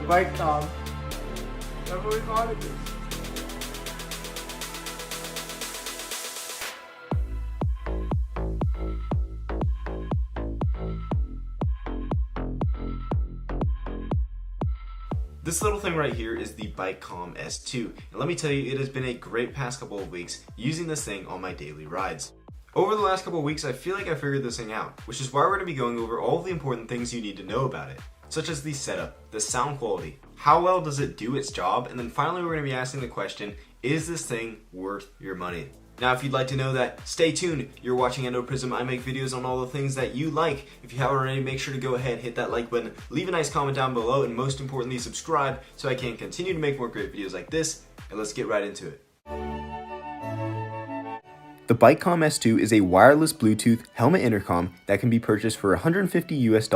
BIKECOMM. I've always wanted this. This little thing right here is the BIKECOMM S2, and let me tell you, it has been a great past couple of weeks using this thing on my daily rides. Over the last couple of weeks, I feel like I figured this thing out, which is why we're going to be going over all of the important things you need to know about it, such as the setup, the sound quality, how well does it do its job, and then finally we're going to be asking the question, is this thing worth your money? Now, if you'd like to know that, stay tuned. You're watching EndoPrism. I make videos on all the things that you like. If you haven't already, make sure to go ahead, hit that like button, leave a nice comment down below, and most importantly, subscribe so I can continue to make more great videos like this, and let's get right into it. The BIKECOMM S2 is a wireless Bluetooth helmet intercom that can be purchased for $150 US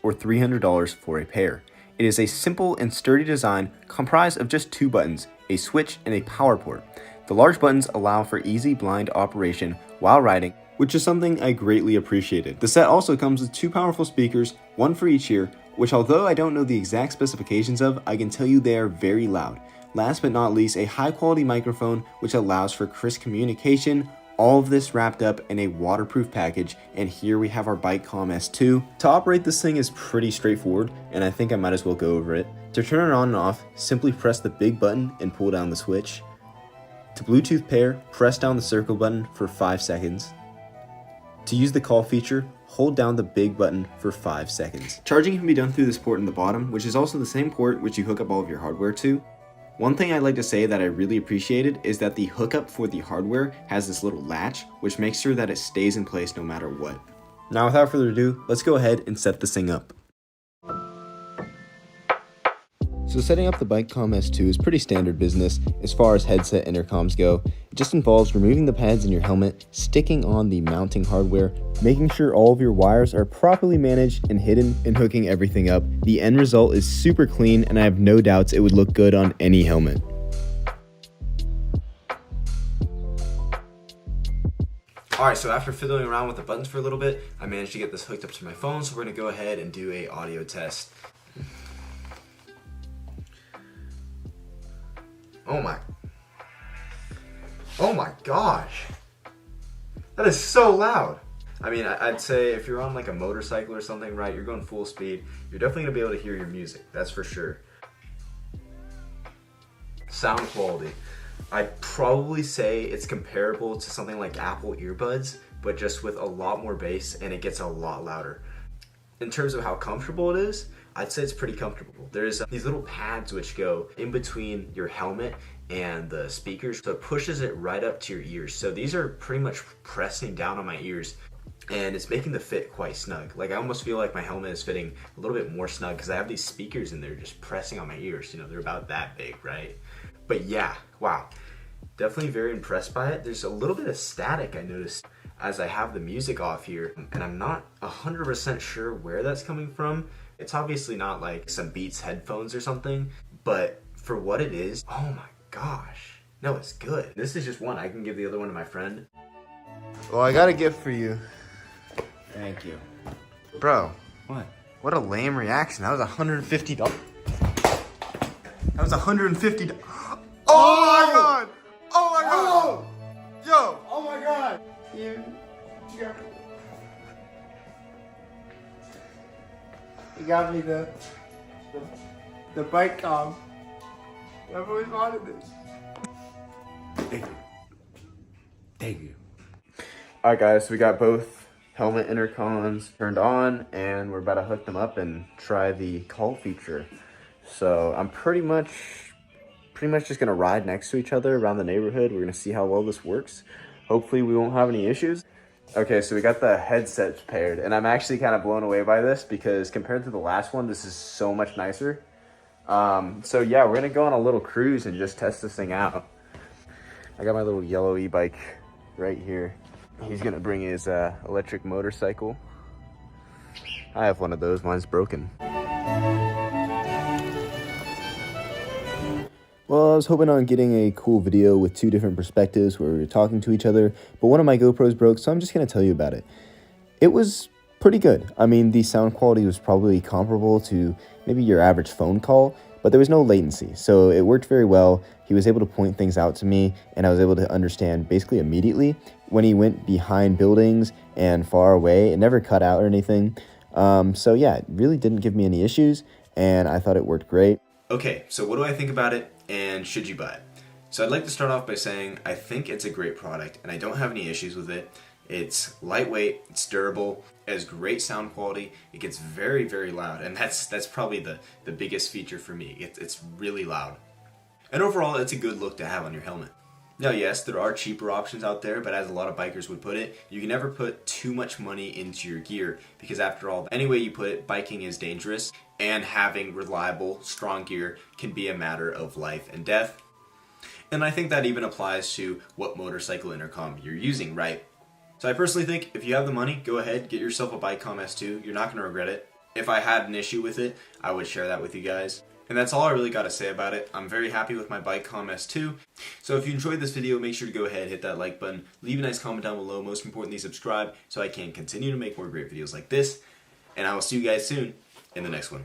or $300 for a pair. It is a simple and sturdy design comprised of just two buttons, a switch and a power port. The large buttons allow for easy blind operation while riding, which is something I greatly appreciated. The set also comes with two powerful speakers, one for each ear, which although I don't know the exact specifications of, I can tell you they are very loud. Last but not least, a high quality microphone which allows for crisp communication, all of this wrapped up in a waterproof package, and here we have our BIKECOMM S2. To operate this thing is pretty straightforward, and I think I might as well go over it. To turn it on and off, simply press the big button and pull down the switch. To Bluetooth pair, press down the circle button for 5 seconds. To use the call feature, hold down the big button for 5 seconds. Charging can be done through this port in the bottom, which is also the same port which you hook up all of your hardware to. One thing I'd like to say that I really appreciated is that the hookup for the hardware has this little latch, which makes sure that it stays in place no matter what. Now without further ado, let's go ahead and set this thing up. So setting up the BIKECOMM S2 is pretty standard business as far as headset intercoms go. It just involves removing the pads in your helmet, sticking on the mounting hardware, making sure all of your wires are properly managed and hidden, and hooking everything up. The end result is super clean, and I have no doubts it would look good on any helmet. Alright, so after fiddling around with the buttons for a little bit, I managed to get this hooked up to my phone, so we're going to go ahead and do an audio test. Oh my gosh, that is so loud. I mean, I'd say if you're on like a motorcycle or something, right, you're going full speed, you're definitely gonna be able to hear your music, that's for sure. Sound quality, I'd probably say it's comparable to something like Apple earbuds, but just with a lot more bass, and it gets a lot louder. In terms of how comfortable it is, I'd say it's pretty comfortable. There's these little pads which go in between your helmet and the speakers, so it pushes it right up to your ears. So these are pretty much pressing down on my ears, and it's making the fit quite snug. Like I almost feel like my helmet is fitting a little bit more snug because I have these speakers in there just pressing on my ears. You know, they're about that big, right? But yeah, wow. Definitely very impressed by it. There's a little bit of static I noticed as I have the music off here, and I'm not 100% sure where that's coming from. It's obviously not like some Beats headphones or something, but for what it is, oh my gosh. No, it's good. This is just one. I can give the other one to my friend. Well, I got a gift for you. Thank you. Bro. What? What a lame reaction. That was $150. That was $150. Oh my god! Oh my god! Yo! Oh my god! You got me the BIKECOMM. I've always wanted this. Thank you. Thank you. Alright guys, so we got both helmet intercoms turned on, and we're about to hook them up and try the call feature. So I'm pretty much just gonna ride next to each other around the neighborhood. We're gonna see how well this works. Hopefully we won't have any issues. Okay, so we got the headsets paired, and I'm actually kind of blown away by this because compared to the last one, this is so much nicer. So yeah, we're gonna go on a little cruise and just test this thing out. I got my little yellow e-bike right here. He's gonna bring his electric motorcycle. I have one of those, mine's broken. Well, I was hoping on getting a cool video with two different perspectives where we were talking to each other, but one of my GoPros broke, so I'm just going to tell you about it. It was pretty good. I mean, the sound quality was probably comparable to maybe your average phone call, but there was no latency, so it worked very well. He was able to point things out to me, and I was able to understand basically immediately. When he went behind buildings and far away, it never cut out or anything. So yeah, it really didn't give me any issues, and I thought it worked great. Okay, so what do I think about it, and should you buy it? So I'd like to start off by saying I think it's a great product, and I don't have any issues with it. It's lightweight, it's durable, it has great sound quality, it gets very, very loud, and that's probably the biggest feature for me. It's really loud. And overall, it's a good look to have on your helmet. Now yes, there are cheaper options out there, but as a lot of bikers would put it, you can never put too much money into your gear, because after all, any way you put it, biking is dangerous, and having reliable, strong gear can be a matter of life and death. And I think that even applies to what motorcycle intercom you're using, right? So I personally think if you have the money, go ahead, get yourself a BIKECOMM S2. You're not going to regret it. If I had an issue with it, I would share that with you guys. And that's all I really got to say about it. I'm very happy with my BIKECOMM S2. So if you enjoyed this video, make sure to go ahead, hit that like button, leave a nice comment down below. Most importantly, subscribe so I can continue to make more great videos like this. And I will see you guys soon in the next one.